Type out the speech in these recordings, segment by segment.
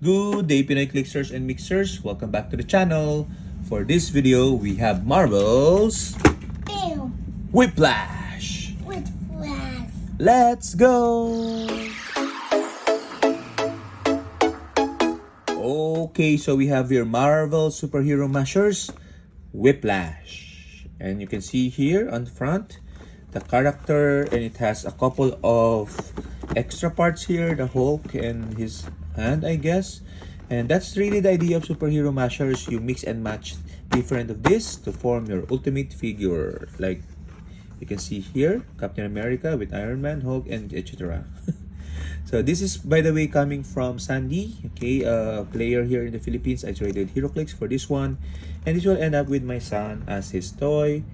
Good day, Pinoy Clicksters and Mixers. Welcome back to the channel. For this video, we have Marvel's Ew. Whiplash. Whiplash. Let's go! Okay, so we have here Marvel Superhero Mashers Whiplash. And you can see here on front the character, and it has a couple of extra parts here, the Hulk and his hand, I guess. And that's really the idea of superhero mashers. You mix and match different of this to form your ultimate figure. Like you can see here, Captain America with Iron Man, Hulk, and etc. So this is, by the way, coming from Sandy, okay, a player here in the Philippines. I traded Heroclix for this one, and this will end up with my son as his toy.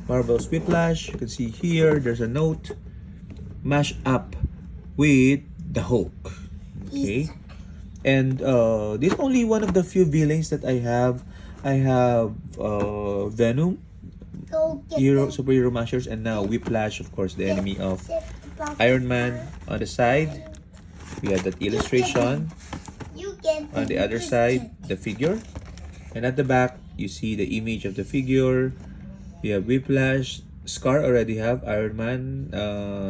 Marvel's Whiplash. You can see here, there's a note, mash up with the Hulk. Okay, and this is only one of the few villains that I have. I have Venom, superhero mashers, and now Whiplash, of course, the enemy of Iron Man on the side. We have that illustration. On the other side, the figure, and at the back, you see the image of the figure. We have Whiplash. Scar already have. Iron Man,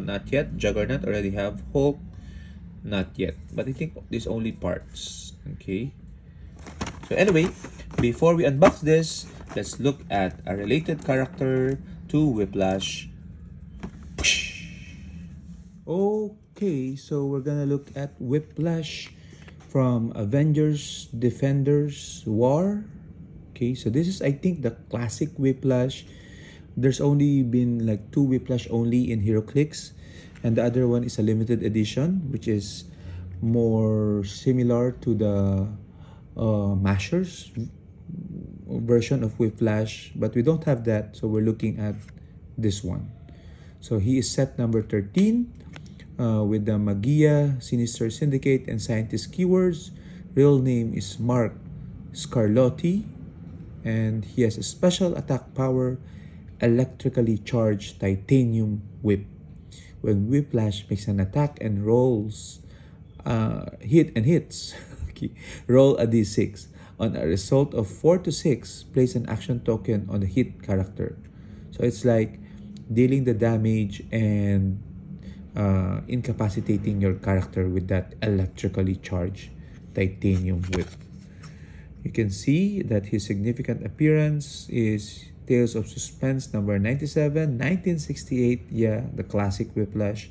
not yet. Juggernaut already have. Hulk, not yet. But I think these only parts. Okay. So anyway, before we unbox this, let's look at a related character to Whiplash. Okay, so we're gonna look at Whiplash from Avengers Defenders War. Okay, so this is, I think, the classic Whiplash. There's only been like 2 Whiplash only in Heroclix, and the other one is a limited edition, which is more similar to the Mashers version of Whiplash, but we don't have that, so we're looking at this one. So he is set number 13 with the Magia, Sinister Syndicate, and Scientist keywords. Real name is Mark Scarlotti, and he has a special attack power, electrically charged titanium whip. When Whiplash makes an attack and rolls, hits, okay, roll a d6. On a result of 4 to 6, place an action token on the hit character. So it's like dealing the damage and incapacitating your character with that electrically charged titanium whip. You can see that his significant appearance is Tales of Suspense number 97, 1968. Yeah, the classic Whiplash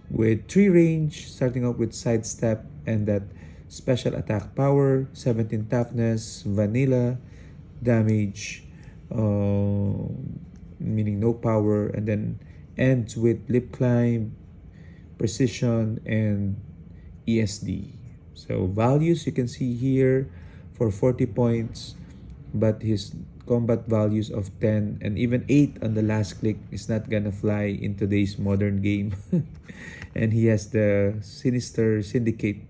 with 3 range, starting off with sidestep and that special attack power, 17 toughness, vanilla damage, meaning no power, and then ends with lip climb, precision, and ESD. So values you can see here for 40 points, but his combat values of 10 and even 8 on the last click is not gonna fly in today's modern game. And he has the Sinister Syndicate,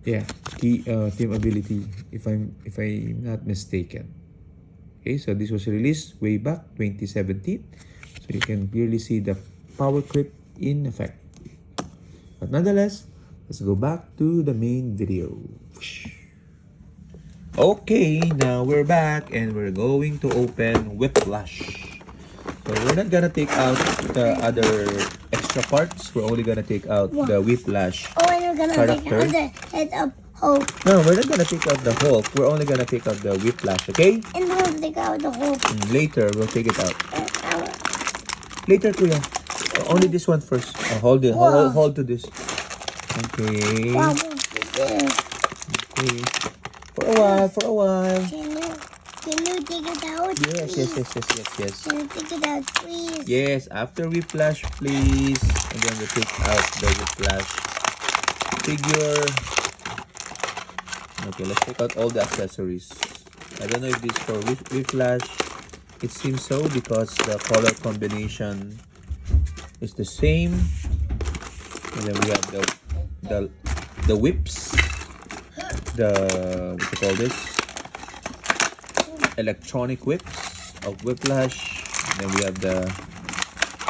yeah, team ability, if I'm not mistaken. Okay, so this was released way back 2017, so you can clearly see the power clip in effect. But nonetheless, let's go back to the main video. Okay, now we're back and we're going to open Whiplash. So we're not gonna take out the other extra parts. We're only gonna take out the Whiplash and we're gonna character. take out the head of Hulk. No, we're not gonna take out the Hulk. We're only gonna take out the Whiplash, okay? And we'll take out the Hulk. Later, we'll take it out. Later, Kuya. Only this one first. Hold it. Hold to this. Okay. Wow, this. Okay. For a while. Can you take it out? Yes. Can you take it out, please? Yes, after Whiplash, please. And then we take out the Whiplash figure. Okay, let's take out all the accessories. I don't know if this is for Whiplash. It seems so because the color combination is the same. And then we have the whips. What you call this? Electronic whips of Whiplash. And then we have the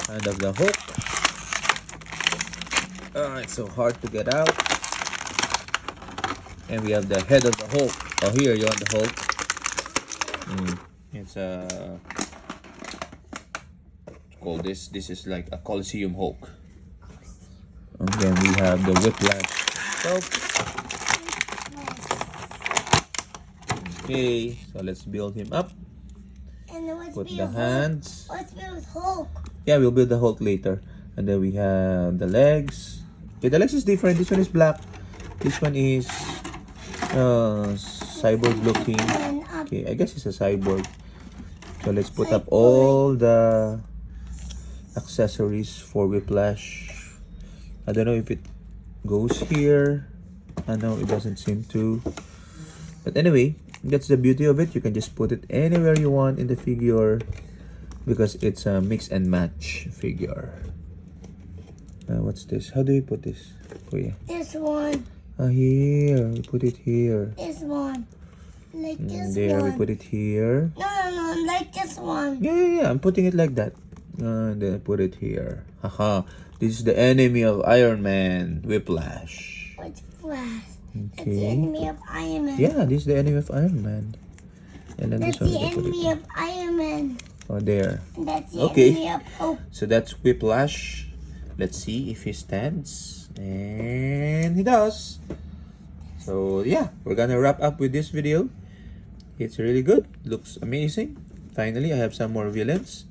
hand of the Hulk. It's so hard to get out. And we have the head of the Hulk. Oh, here you want the Hulk. It's called this. This is like a Coliseum Hulk. And then we have the Whiplash Hulk. Okay, so let's build him up. And then let's Put build the hands. Let's build Hulk. Yeah, we'll build the Hulk later. And then we have the legs. Okay, the legs is different. This one is black. This one is cyborg looking. Okay, I guess it's a cyborg. So let's put up all the accessories for Whiplash. I don't know if it goes here. I know it doesn't seem to. But anyway, that's the beauty of it. You can just put it anywhere you want in the figure because it's a mix and match figure. What's this? How do you put this? Oh yeah. This one. Here. We put it here. This one. Like this there, one. we put it here. No, like this one. Yeah. I'm putting it like that. And then I put it here. Haha. This is the enemy of Iron Man, Whiplash. What's Flash? Okay. That's the enemy of Iron Man. Yeah, this is the enemy of Iron Man. And then That's this one the we put enemy it. of Iron Man. Oh, there. And that's the Okay. enemy of Hulk. So that's Whiplash. Let's see if he stands. And he does. So yeah, we're gonna wrap up with this video. It's really good. Looks amazing. Finally, I have some more villains.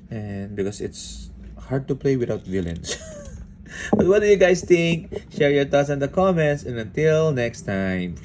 And because it's hard to play without villains. But what do you guys think? Share your thoughts in the comments. And until next time.